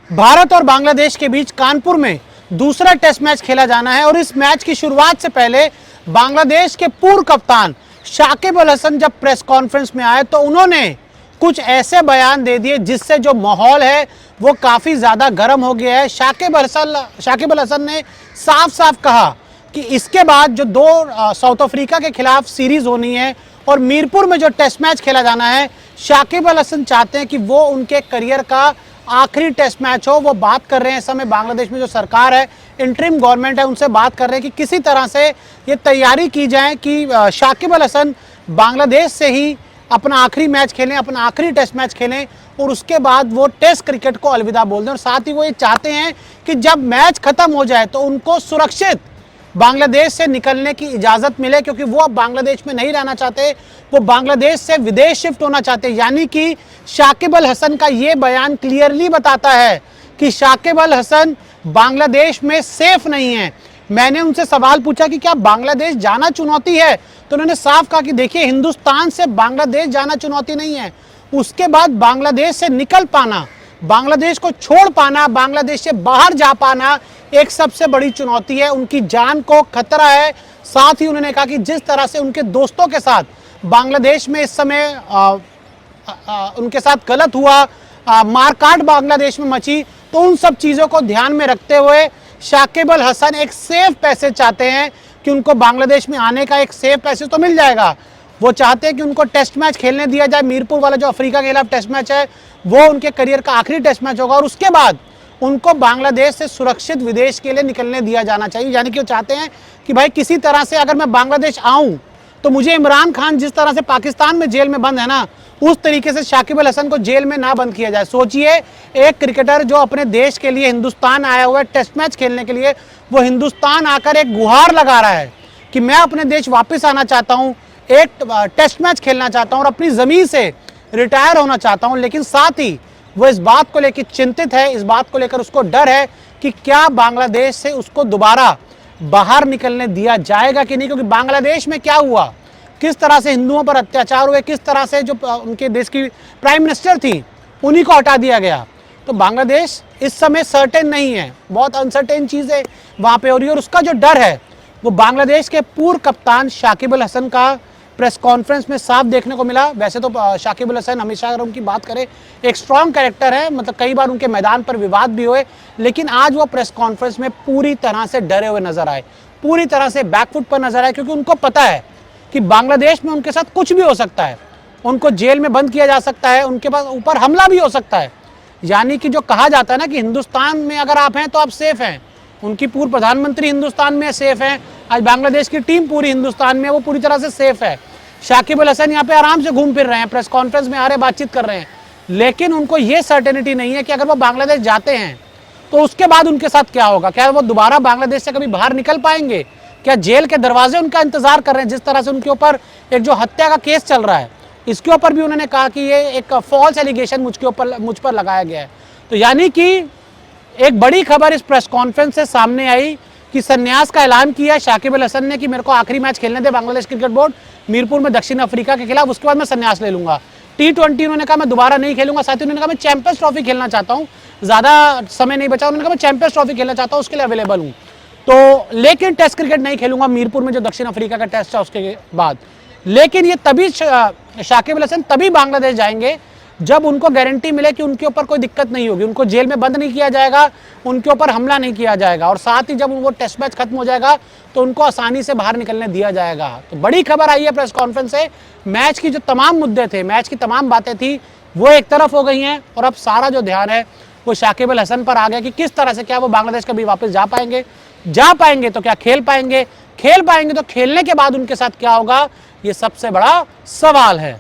भारत और बांग्लादेश के बीच कानपुर में दूसरा टेस्ट मैच खेला जाना है और इस मैच की शुरुआत से पहले बांग्लादेश के पूर्व कप्तान शाकिब अल हसन जब प्रेस कॉन्फ्रेंस में आए तो उन्होंने कुछ ऐसे बयान दे दिए जिससे जो माहौल है वो काफ़ी ज़्यादा गर्म हो गया है। शाकिब अल हसन ने साफ साफ कहा कि इसके बाद जो दो साउथ अफ्रीका के खिलाफ सीरीज़ होनी है और मीरपुर में जो टेस्ट मैच खेला जाना है, शाकिब अल हसन चाहते हैं कि वो उनके करियर का आखिरी टेस्ट मैच हो। वो बात कर रहे हैं इस समय बांग्लादेश में जो सरकार है, इंटरिम गवर्नमेंट है, उनसे बात कर रहे हैं कि किसी तरह से ये तैयारी की जाए कि शाकिब अल हसन बांग्लादेश से ही अपना आखिरी मैच खेलें, अपना आखिरी टेस्ट मैच खेलें और उसके बाद वो टेस्ट क्रिकेट को अलविदा बोल दें। और साथ ही वो ये चाहते हैं कि जब मैच खत्म हो जाए तो उनको सुरक्षित बांग्लादेश से निकलने की इजाज़त मिले, क्योंकि वो अब बांग्लादेश में नहीं रहना चाहते, वो बांग्लादेश से विदेश शिफ्ट होना चाहते। यानी कि शाकिब अल हसन का ये बयान क्लियरली बताता है कि शाकिब अल हसन बांग्लादेश में सेफ नहीं है। मैंने उनसे सवाल पूछा कि क्या बांग्लादेश जाना चुनौती है, तो उन्होंने साफ कहा कि देखिए, हिंदुस्तान से बांग्लादेश जाना चुनौती नहीं है, उसके बाद बांग्लादेश से निकल पाना, बांग्लादेश को छोड़ पाना, बांग्लादेश से बाहर जा पाना एक सबसे बड़ी चुनौती है, उनकी जान को खतरा है। साथ ही उन्होंने कहा कि जिस तरह से उनके दोस्तों के साथ बांग्लादेश में इस समय उनके साथ गलत हुआ, मारकाट बांग्लादेश में मची, तो उन सब चीज़ों को ध्यान में रखते हुए शाकिब अल हसन एक सेफ पैसेज चाहते हैं कि उनको बांग्लादेश में आने का एक सेफ पैसेज तो मिल जाएगा। वो चाहते हैं कि उनको टेस्ट मैच खेलने दिया जाए। मीरपुर वाला जो अफ्रीका के खिलाफ टेस्ट मैच है वो उनके करियर का आखिरी टेस्ट मैच होगा और उसके बाद उनको बांग्लादेश से सुरक्षित विदेश के लिए निकलने दिया जाना चाहिए। यानी कि वो चाहते हैं कि भाई किसी तरह से अगर मैं बांग्लादेश आऊँ तो मुझे इमरान खान जिस तरह से पाकिस्तान में जेल में बंद है ना, उस तरीके से शाकिब अल हसन को जेल में ना बंद किया जाए। सोचिए, एक क्रिकेटर जो अपने देश के लिए हिंदुस्तान आया हुआ है टेस्ट मैच खेलने के लिए, वो हिंदुस्तान आकर एक गुहार लगा रहा है कि मैं अपने देश वापस आना चाहता हूँ, एक टेस्ट मैच खेलना चाहता हूँ और अपनी ज़मीन से रिटायर होना चाहता हूँ। लेकिन साथ ही वो इस बात को लेकर चिंतित है, इस बात को लेकर उसको डर है कि क्या बांग्लादेश से उसको दोबारा बाहर निकलने दिया जाएगा कि नहीं, क्योंकि बांग्लादेश में क्या हुआ, किस तरह से हिंदुओं पर अत्याचार हुए, किस तरह से जो उनके देश की प्राइम मिनिस्टर थी उन्हीं को हटा दिया गया। तो बांग्लादेश इस समय सर्टेन नहीं है, बहुत अनसर्टेन चीज़ है वहाँ पे हो रही है और उसका जो डर है वो बांग्लादेश के पूर्व कप्तान शाकिब अल हसन का प्रेस कॉन्फ्रेंस में साफ देखने को मिला। वैसे तो शाकिब अल हसन हमेशा अगर उनकी बात करें एक स्ट्रॉन्ग कैरेक्टर है, मतलब कई बार उनके मैदान पर विवाद भी हुए, लेकिन आज वो प्रेस कॉन्फ्रेंस में पूरी तरह से डरे हुए नजर आए, पूरी तरह से बैकफुट पर नजर आए, क्योंकि उनको पता है कि बांग्लादेश में उनके साथ कुछ भी हो सकता है, उनको जेल में बंद किया जा सकता है, उनके पास ऊपर हमला भी हो सकता है। यानी कि जो कहा जाता है ना कि हिंदुस्तान में अगर आप हैं तो आप सेफ हैं, उनकी पूर्व प्रधानमंत्री हिंदुस्तान में सेफ हैं, आज बांग्लादेश की टीम पूरी हिंदुस्तान में, वो पूरी तरह से सेफ है। शाकिब अल हसन यहाँ पे आराम से घूम फिर रहे हैं, प्रेस कॉन्फ्रेंस में आ रहे, बातचीत कर रहे हैं, लेकिन उनको ये सर्टेनिटी नहीं है कि अगर वो बांग्लादेश जाते हैं तो उसके बाद उनके साथ क्या होगा, क्या वो दोबारा बांग्लादेश से कभी बाहर निकल पाएंगे, क्या जेल के दरवाजे उनका इंतजार कर रहे हैं। जिस तरह से उनके ऊपर एक जो हत्या का केस चल रहा है, इसके ऊपर भी उन्होंने कहा कि ये एक फॉल्स एलिगेशन मुझ पर लगाया गया है। तो यानी कि एक बड़ी खबर इस प्रेस कॉन्फ्रेंस से सामने आई कि संन्यास का ऐलान किया शाकिब अल हसन ने कि मेरे को आखिरी मैच खेलने दे बांग्लादेश क्रिकेट बोर्ड मीरपुर में दक्षिण अफ्रीका के खिलाफ, उसके बाद मैं संन्यास ले लूंगा। T20 उन्होंने कहा मैं दोबारा नहीं खेलूंगा। साथ ही उन्होंने कहा मैं चैंपियंस ट्रॉफी खेलना चाहता हूँ, ज़्यादा समय नहीं बचा, उन्होंने कहा मैं चैंपियंस ट्रॉफी खेलना चाहता हूँ, उसके लिए अवेलेबल हूँ। तो लेकिन टेस्ट क्रिकेट नहीं खेलूंगा मीरपुर में जो दक्षिण अफ्रीका का टेस्ट है उसके बाद। लेकिन ये तभी शाकिब अल हसन तभी बांग्लादेश जाएंगे जब उनको गारंटी मिले कि उनके ऊपर कोई दिक्कत नहीं होगी, उनको जेल में बंद नहीं किया जाएगा, उनके ऊपर हमला नहीं किया जाएगा और साथ ही जब वो टेस्ट मैच खत्म हो जाएगा तो उनको आसानी से बाहर निकलने दिया जाएगा। तो बड़ी खबर आई है प्रेस कॉन्फ्रेंस से। मैच की जो तमाम मुद्दे थे, मैच की तमाम बातें थी, वो एक तरफ हो गई हैं और अब सारा जो ध्यान है वो शाकिब अल हसन पर आ गया कि किस तरह से क्या वो बांग्लादेश कभी वापस जा पाएंगे तो क्या खेल पाएंगे तो खेलने के बाद उनके साथ क्या होगा, ये सबसे बड़ा सवाल है।